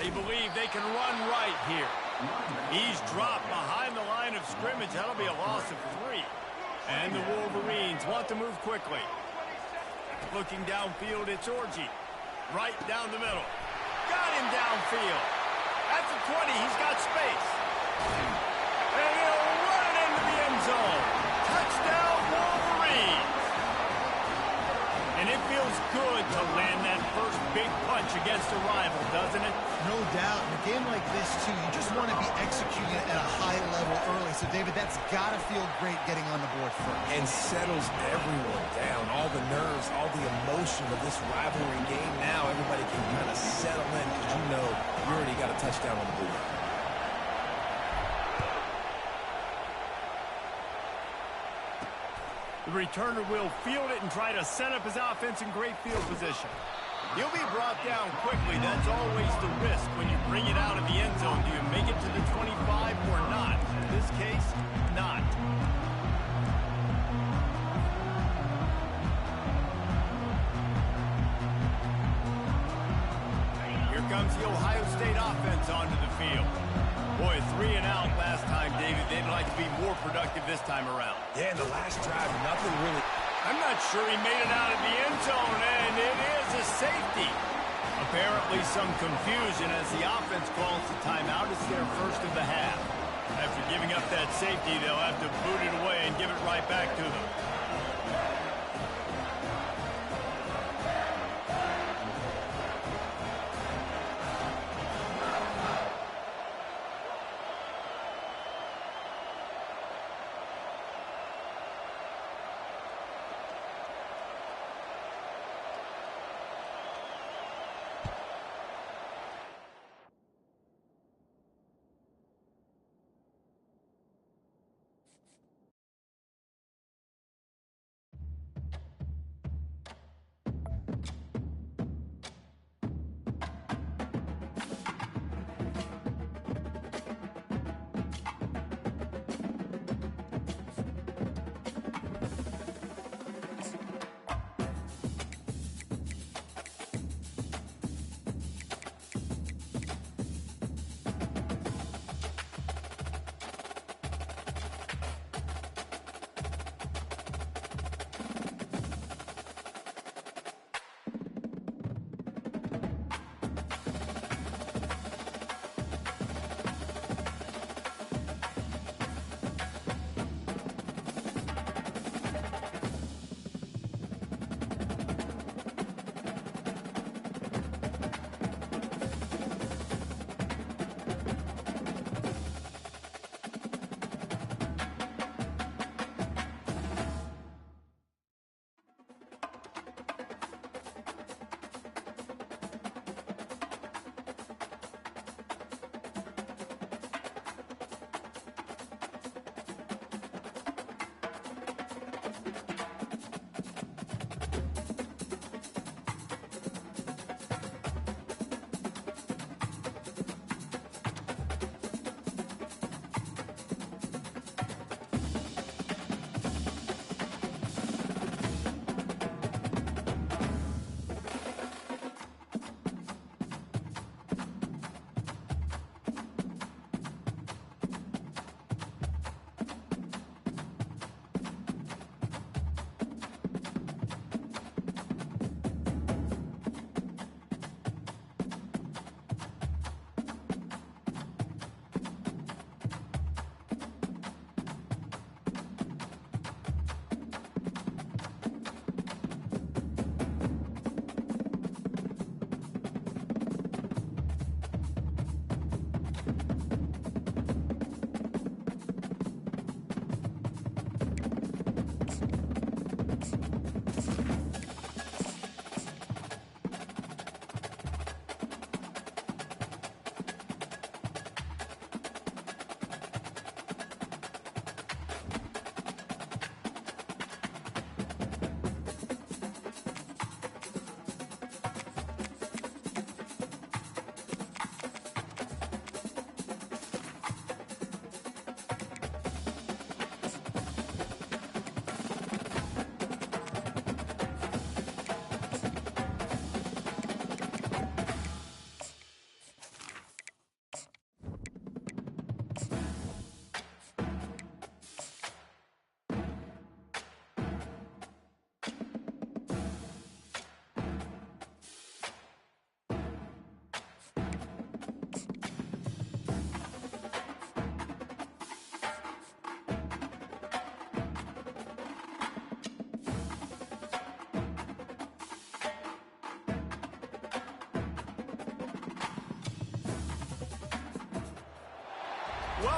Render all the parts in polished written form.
They believe they can run right here. He's dropped behind the line of scrimmage. That'll be a loss of 3. And the Wolverines want to move quickly. Looking downfield, it's Orji. Right down the middle. Got him downfield. At the 20, he's got space. And he'll run it into the end zone. Touchdown, Wolverines. And it feels good to land that first big punch against a rival, doesn't it? No doubt. In a game like this, too, you just want to be executing it at a high level early. So, David, that's got to feel great getting on the board first. And settles everyone down. All the nerves, all the emotion of this rivalry game. Now everybody can kind of settle in because you know you already got a touchdown on the board. The returner will field it and try to set up his offense in great field position. He'll be brought down quickly. That's always the risk when you bring it out of the end zone. Do you make it to the 25 or not? In this case, not. Here comes the Ohio State offense onto the field. Boy, 3 and out last time, David. They'd like to be more productive this time around. Yeah, in the last drive, nothing really. I'm not sure he made it out of the end zone, and it is a safety. Apparently some confusion as the offense calls the timeout. It's their first of the half. After giving up that safety, they'll have to boot it away and give it right back to them.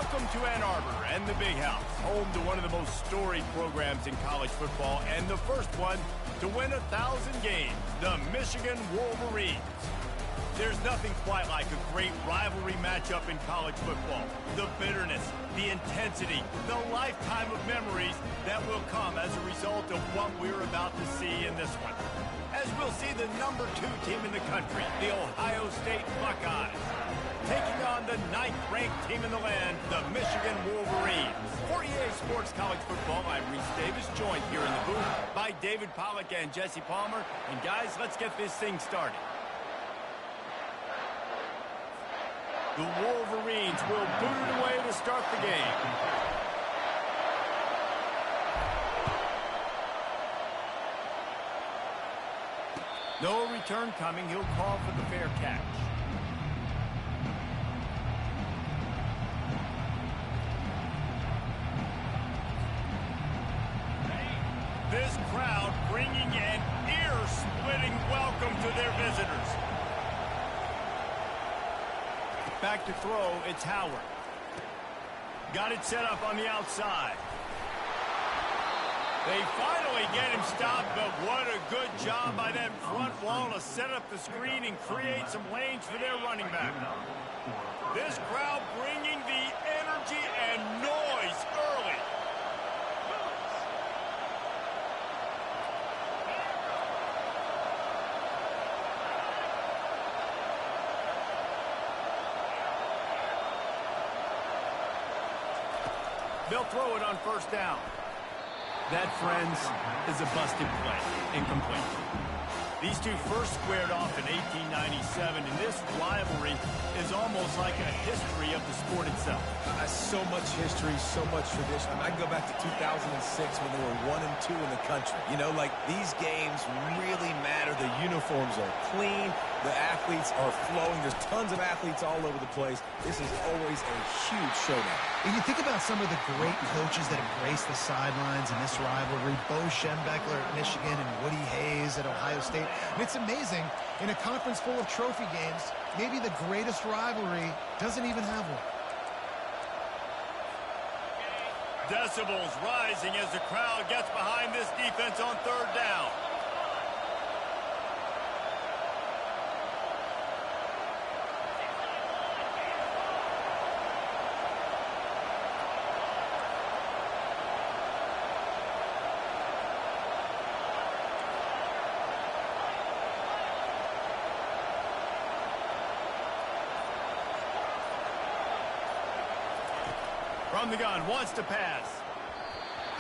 Welcome to Ann Arbor and the Big House, home to one of the most storied programs in college football and the first one to win 1,000 games, the Michigan Wolverines. There's nothing quite like a great rivalry matchup in college football. The bitterness, the intensity, the lifetime of memories that will come as a result of what we're about to see in this one. As we'll see the #2 team in the country, the Ohio State Buckeyes, taking on the 9th-ranked team in the land, the Michigan Wolverines. For EA Sports College Football, I'm Reese Davis, joined here in the booth by David Pollack and Jesse Palmer. And guys, let's get this thing started. The Wolverines will boot it away to start the game. No return coming. He'll call for the fair catch. This crowd bringing an ear-splitting welcome to their visitors. Back to throw, it's Howard. Got it set up on the outside. They finally get him stopped, but what a good job by that front wall to set up the screen and create some lanes for their running back. This crowd bringing the energy and noise early. They'll throw it on first down. That, friends, is a busted play. Incomplete. These two first squared off in 1897, and this rivalry is almost like a history of the sport itself. So much history, so much tradition. I can go back to 2006 when they were 1-2 in the country. You know, like, these games really matter. The uniforms are clean. The athletes are flowing. There's tons of athletes all over the place. This is always a huge showdown. And you think about some of the great coaches that have graced the sidelines in this rivalry. Bo Schembechler at Michigan and Woody Hayes at Ohio State. And it's amazing, in a conference full of trophy games, maybe the greatest rivalry doesn't even have one. Decibels rising as the crowd gets behind this defense on third down. From the gun, wants to pass.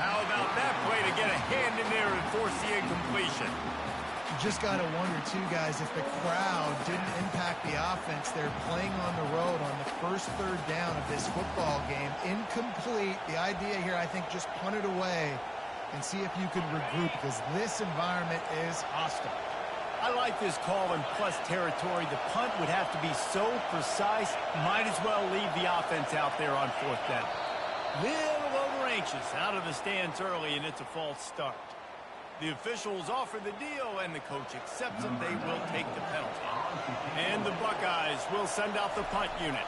How about that play to get a hand in there and force the incompletion? You just got to wonder, too, guys, if the crowd didn't impact the offense. They're playing on the road on the first third down of this football game. Incomplete. The idea here, I think, just punt it away and see if you could regroup, because this environment is hostile. I like this call in plus territory. The punt would have to be so precise, might as well leave the offense out there on fourth down. Little over-anxious out of the stands early, and it's a false start. The officials offer the deal, and the coach accepts it. They will take the penalty. And the Buckeyes will send out the punt unit.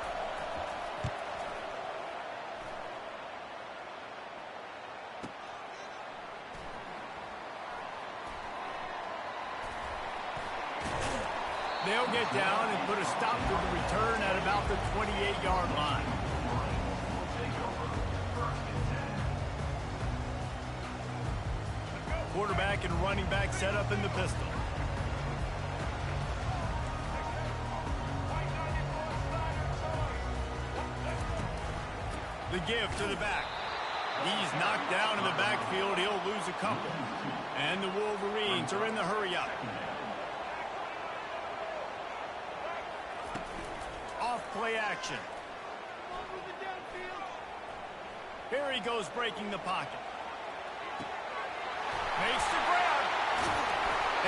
They'll get down and put a stop to the return at about the 28-yard line. Quarterback and running back set up in the pistol. The give to the back. He's knocked down in the backfield. He'll lose a couple. And the Wolverines are in the hurry-up. Off-play action. Here he goes, breaking the pocket. Makes the grab.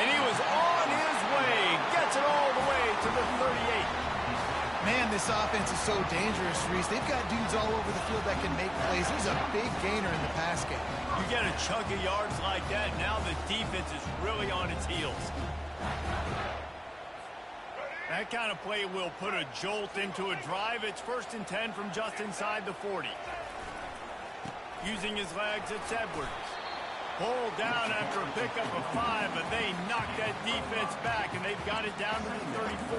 And he was on his way. Gets it all the way to the 38. Man, this offense is so dangerous, Reese. They've got dudes all over the field that can make plays. He's a big gainer in the pass game. You get a chunk of yards like that, now the defense is really on its heels. That kind of play will put a jolt into a drive. It's 1st and 10 from just inside the 40. Using his legs, it's Edwards. Pulled down after a pickup of 5, but they knocked that defense back, and they've got it down to the 34.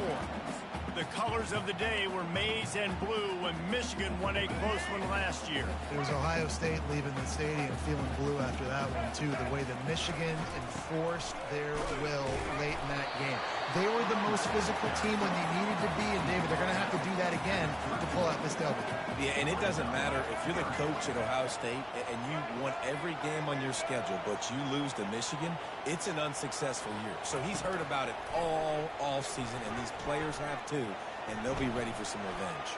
The colors of the day were maize and blue when Michigan won a close one last year. It was Ohio State leaving the stadium feeling blue after that one, too. The way that Michigan enforced their will late in that game. They were the most physical team when they needed to be, and David, they're going to have to do that again to pull out this W. Yeah, and it doesn't matter if you're the coach at Ohio State and you won every game on your schedule, but you lose to Michigan, it's an unsuccessful year. So he's heard about it all offseason, and these players have too, and they'll be ready for some revenge.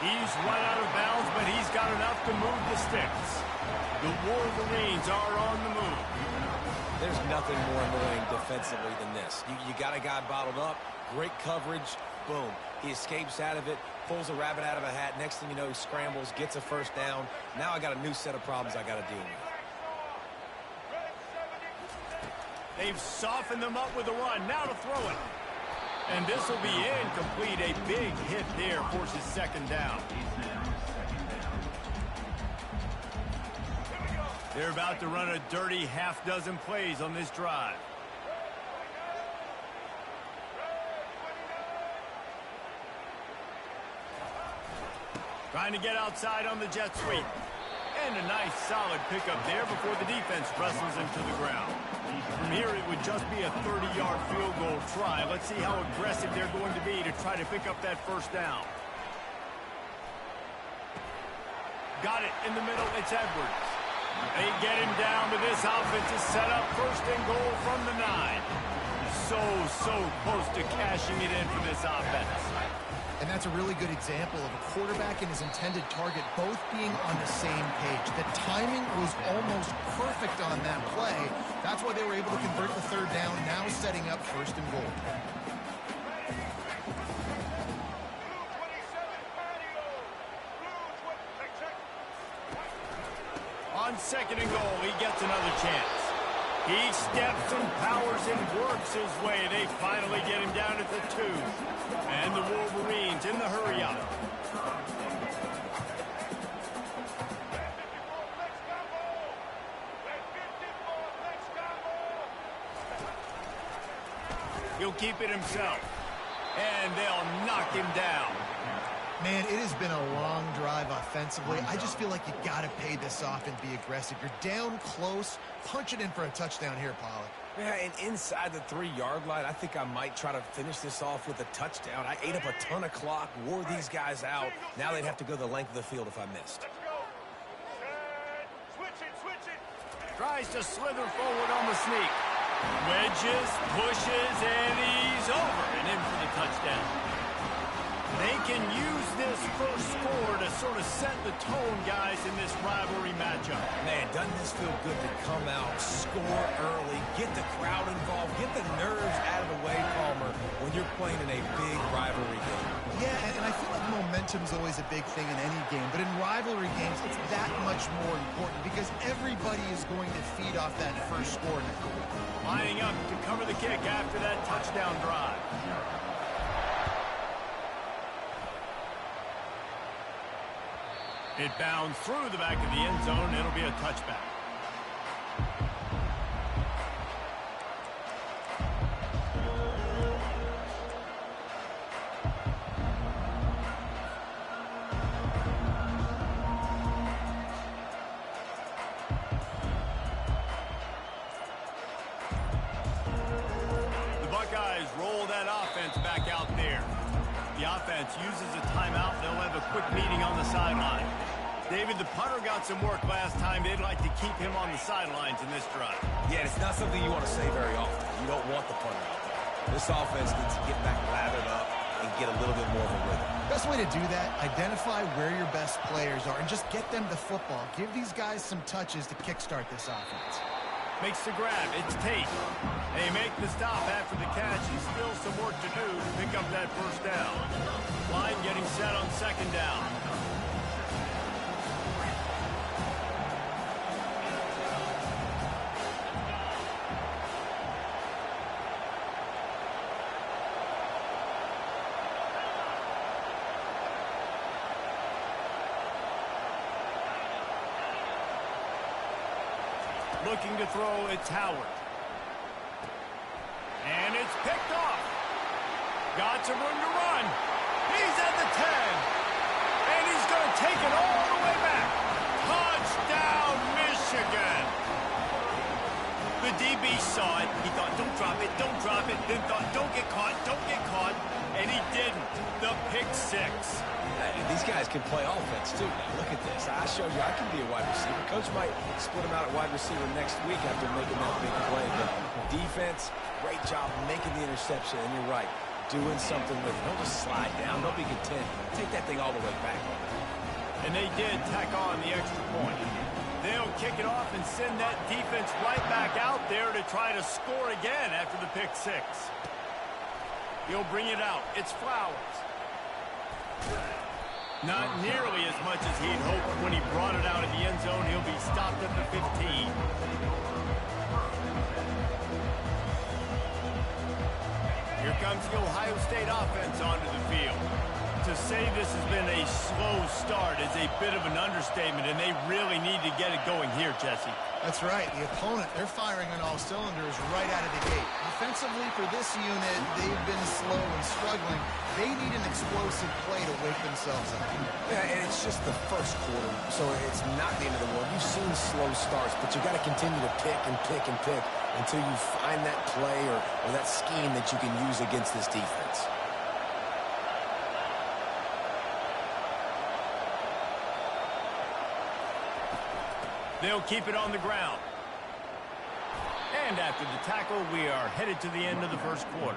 He's run out of bounds, but he's got enough to move the sticks. The Wolverines are on the move. There's nothing more annoying defensively than this. You got a guy bottled up, great coverage, boom. He escapes out of it, pulls a rabbit out of a hat. Next thing you know, he scrambles, gets a first down. Now I got a new set of problems I got to deal with. They've softened them up with a run. Now to throw it. And this will be incomplete. A big hit there forces 2nd down. They're about to run a dirty half-dozen plays on this drive. Trying to get outside on the jet sweep. And a nice solid pickup there before the defense wrestles him to the ground. From here, it would just be a 30-yard field goal try. Let's see how aggressive they're going to be to try to pick up that 1st down. Got it in the middle. It's Edwards. They get him down, but this offense is set up 1st and goal from the 9. So close to cashing it in for this offense. And that's a really good example of a quarterback and his intended target both being on the same page. The timing was almost perfect on that play. That's why they were able to convert the 3rd down, now setting up 1st and goal. On 2nd and goal, he gets another chance. He steps and powers and works his way. They finally get him down at the 2. And the Wolverines in the hurry up. He'll keep it himself. And they'll knock him down. Man, it has been a long drive offensively. I just feel like you got to pay this off and be aggressive. You're down close. Punch it in for a touchdown here, Pollard. Yeah, and inside the 3-yard line, I think I might try to finish this off with a touchdown. I ate up a ton of clock, wore these guys out. Now they'd have to go the length of the field if I missed. Tries to slither forward on the sneak. Wedges, pushes, and he's over and in for the touchdown. They can use this first score to sort of set the tone, guys, in this rivalry matchup. Man, doesn't this feel good to come out, score early, get the crowd involved, get the nerves out of the way, Palmer, when you're playing in a big rivalry game. Yeah, and I feel like momentum's always a big thing in any game, but in rivalry games, it's that much more important because everybody is going to feed off that first score now. Lining up to cover the kick after that touchdown drive. It bounds through the back of the end zone. It'll be a touchback. The Buckeyes roll that offense back out there. The offense uses a timeout. They'll have a quick meeting on the sideline. David, the punter got some work last time. They'd like to keep him on the sidelines in this drive. Yeah, it's not something you want to say very often. You don't want the punter out there. This offense needs to get back lathered up and get a little bit more of a rhythm. Best way to do that, identify where your best players are and just get them the football. Give these guys some touches to kickstart this offense. Makes the grab. It's Tate. They make the stop after the catch. And still some work to do to pick up that 1st down. Line getting set on 2nd down. looking to throw. It's Howard. And it's picked off. Got some room to run. He's at the 10. And he's going to take it all the way back. Touchdown, Michigan. The DB saw it. He thought, don't drop it, don't drop it. Then thought, don't get caught, don't get caught. And he didn't. The pick six. Hey, these guys can play offense, too. Now, look at this. I showed you I can be a wide receiver. Coach might split him out at wide receiver next week after making that big play. But defense, great job making the interception. And you're right, doing something with it. Don't just slide down. Don't be content. Take that thing all the way back. And they did tack on the extra point. They'll kick it off and send that defense right back out there to try to score again after the pick six. He'll bring it out. It's Flowers. Not nearly as much as he'd hoped when he brought it out of the end zone. He'll be stopped at the 15. Here comes the Ohio State offense onto the field. To say this has been a slow start is a bit of an understatement, and they really need to get it going here, Jesse. That's right. The opponent, they're firing on all cylinders right out of the gate. Offensively for this unit, they've been slow and struggling. They need an explosive play to wake themselves up. Yeah, and it's just the first quarter, so it's not the end of the world. You've seen slow starts, but you got to continue to pick and pick and pick until you find that play or that scheme that you can use against this defense. They'll keep it on the ground. And after the tackle, we are headed to the end of the first quarter.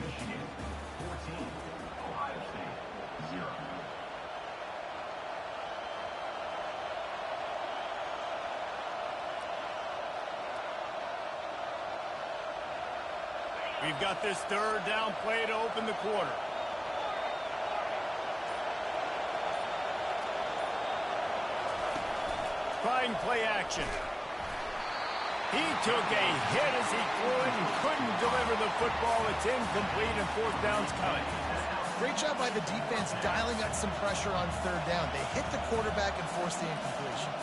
Michigan 14, Ohio State 0. We've got this third down play to open the quarter. Trying play action. He took a hit as he threw it and couldn't deliver the football. It's incomplete and fourth down's coming. Great job by the defense dialing up some pressure on third down. They hit the quarterback and forced the incompletion.